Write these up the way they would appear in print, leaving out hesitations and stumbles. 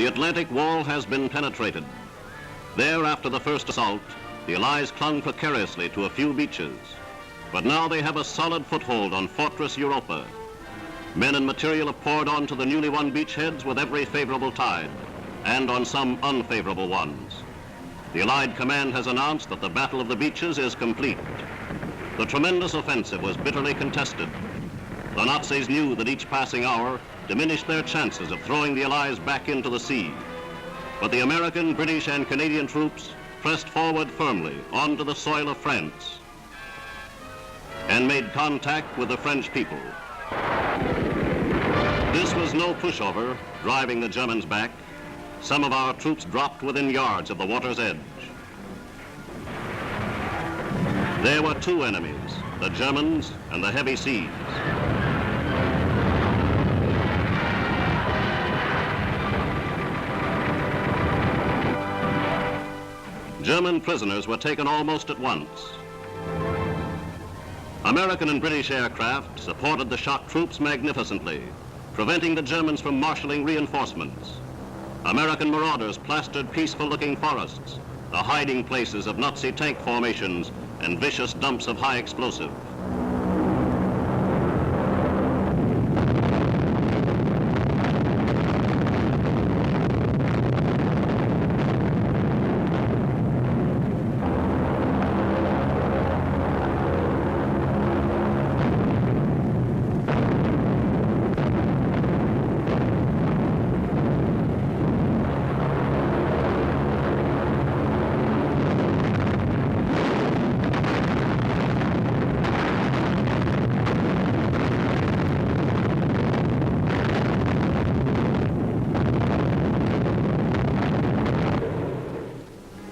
The Atlantic wall has been penetrated. There, after the first assault, the Allies clung precariously to a few beaches. But now they have a solid foothold on Fortress Europa. Men and material have poured onto the newly won beachheads with every favorable tide, and on some unfavorable ones. The Allied command has announced that the Battle of the Beaches is complete. The tremendous offensive was bitterly contested. The Nazis knew that each passing hour diminished their chances of throwing the Allies back into the sea. But the American, British, and Canadian troops pressed forward firmly onto the soil of France and made contact with the French people. This was no pushover, driving the Germans back. Some of our troops dropped within yards of the water's edge. There were two enemies, the Germans and the heavy seas. German prisoners were taken almost at once. American and British aircraft supported the shock troops magnificently, preventing the Germans from marshalling reinforcements. American marauders plastered peaceful-looking forests, the hiding places of Nazi tank formations and vicious dumps of high explosive.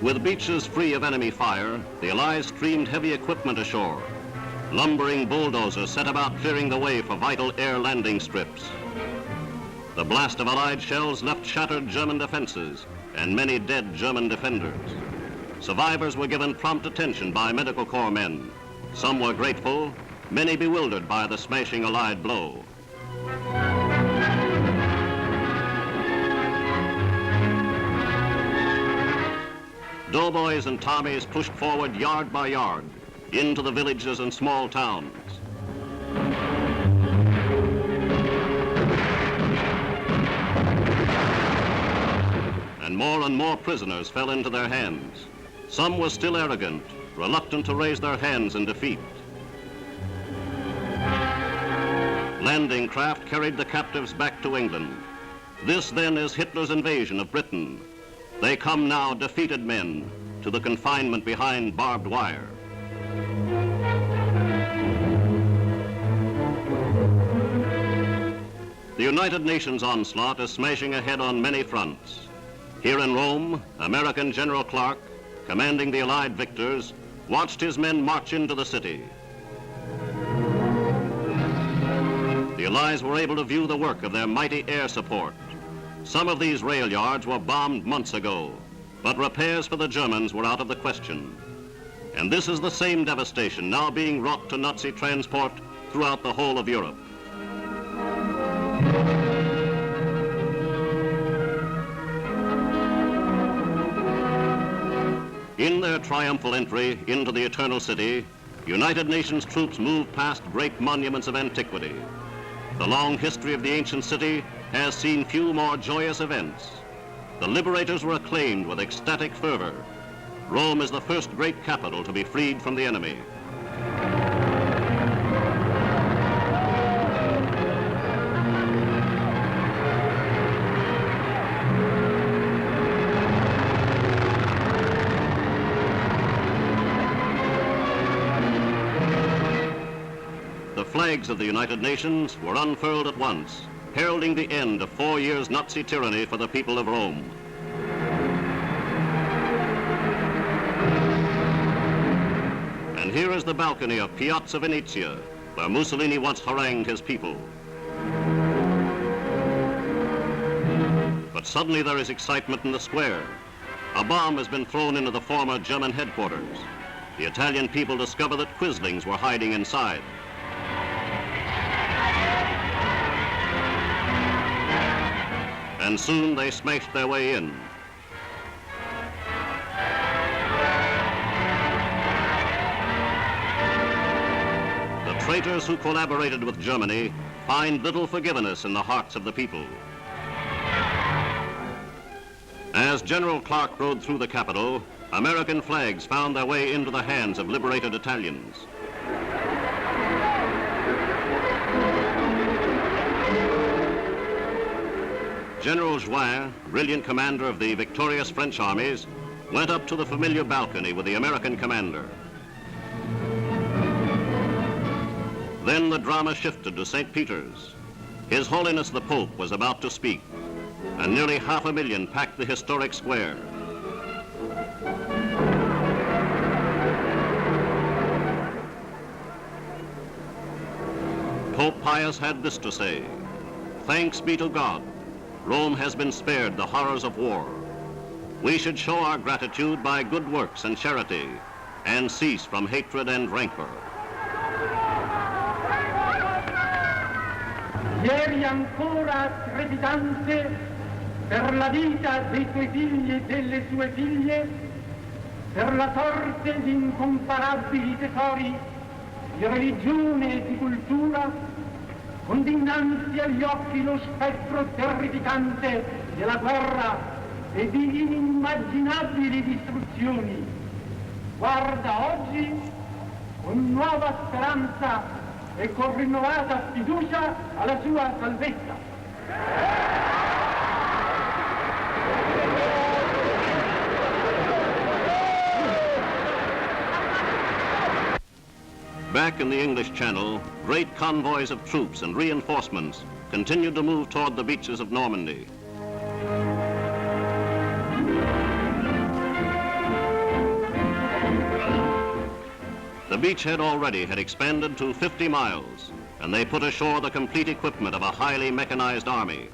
With beaches free of enemy fire, the Allies streamed heavy equipment ashore. Lumbering bulldozers set about clearing the way for vital air landing strips. The blast of Allied shells left shattered German defenses and many dead German defenders. Survivors were given prompt attention by medical corps men. Some were grateful, many bewildered by the smashing Allied blow. Doughboys and Tommies pushed forward yard by yard into the villages and small towns. And more prisoners fell into their hands. Some were still arrogant, reluctant to raise their hands in defeat. Landing craft carried the captives back to England. This then is Hitler's invasion of Britain. They come now, defeated men, to the confinement behind barbed wire. The United Nations onslaught is smashing ahead on many fronts. Here in Rome, American General Clark, commanding the Allied victors, watched his men march into the city. The Allies were able to view the work of their mighty air support. Some of these rail yards were bombed months ago, but repairs for the Germans were out of the question. And this is the same devastation now being wrought to Nazi transport throughout the whole of Europe. In their triumphal entry into the Eternal City, United Nations troops moved past great monuments of antiquity. The long history of the ancient city has seen few more joyous events. The liberators were acclaimed with ecstatic fervor. Rome is the first great capital to be freed from the enemy. The flags of the United Nations were unfurled at once, heralding the end of 4 years' Nazi tyranny for the people of Rome. And here is the balcony of Piazza Venezia, where Mussolini once harangued his people. But suddenly there is excitement in the square. A bomb has been thrown into the former German headquarters. The Italian people discover that Quislings were hiding inside. and soon they smashed their way in. The traitors who collaborated with Germany find little forgiveness in the hearts of the people. As General Clark rode through the capital, American flags found their way into the hands of liberated Italians. General Join, brilliant commander of the victorious French armies, went up to the familiar balcony with the American commander. Then the drama shifted to St. Peter's. His Holiness the Pope was about to speak, and nearly 500,000 packed the historic square. Pope Pius had this to say: "Thanks be to God, Rome has been spared the horrors of war. We should show our gratitude by good works and charity, and cease from hatred and rancor." Ieri ancora trepidante per la vita dei tuoi figli e delle sue figlie, per la sorte di incomparabili tesori di religione e di cultura, con dinanzi agli occhi lo spettro terrificante della guerra e di inimmaginabili distruzioni. Guarda oggi con nuova speranza e con rinnovata fiducia alla sua salvezza. Back in the English Channel, great convoys of troops and reinforcements continued to move toward the beaches of Normandy. The beachhead already had expanded to 50 miles, and they put ashore the complete equipment of a highly mechanized army.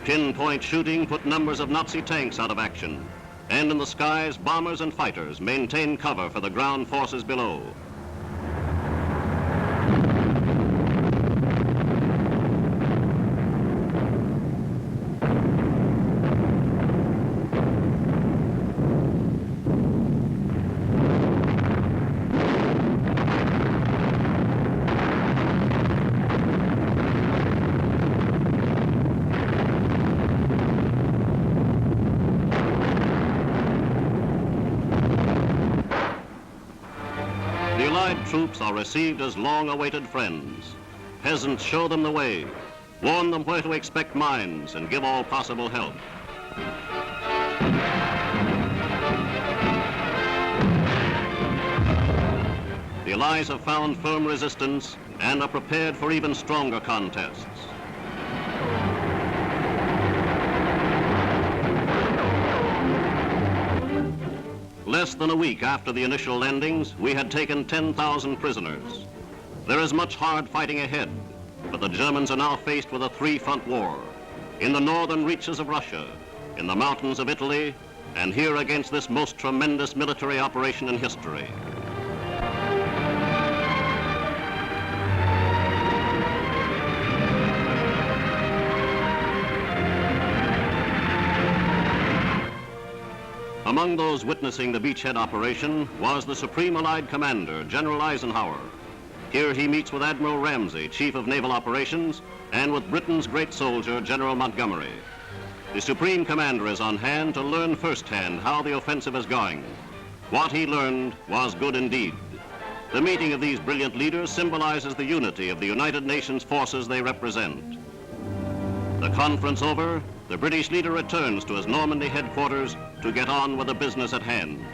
Pinpoint shooting put numbers of Nazi tanks out of action, and in the skies, bombers and fighters maintained cover for the ground forces below. The Allied troops are received as long-awaited friends. Peasants show them the way, warn them where to expect mines, and give all possible help. The Allies have found firm resistance and are prepared for even stronger contests. Less than a week after the initial landings, we had taken 10,000 prisoners. There is much hard fighting ahead, but the Germans are now faced with a three-front war: in the northern reaches of Russia, in the mountains of Italy, and here against this most tremendous military operation in history. Among those witnessing the beachhead operation was the Supreme Allied Commander, General Eisenhower. Here he meets with Admiral Ramsey, Chief of Naval Operations, and with Britain's great soldier, General Montgomery. The Supreme Commander is on hand to learn firsthand how the offensive is going. What he learned was good indeed. The meeting of these brilliant leaders symbolizes the unity of the United Nations forces they represent. The conference over, the British leader returns to his Normandy headquarters to get on with the business at hand.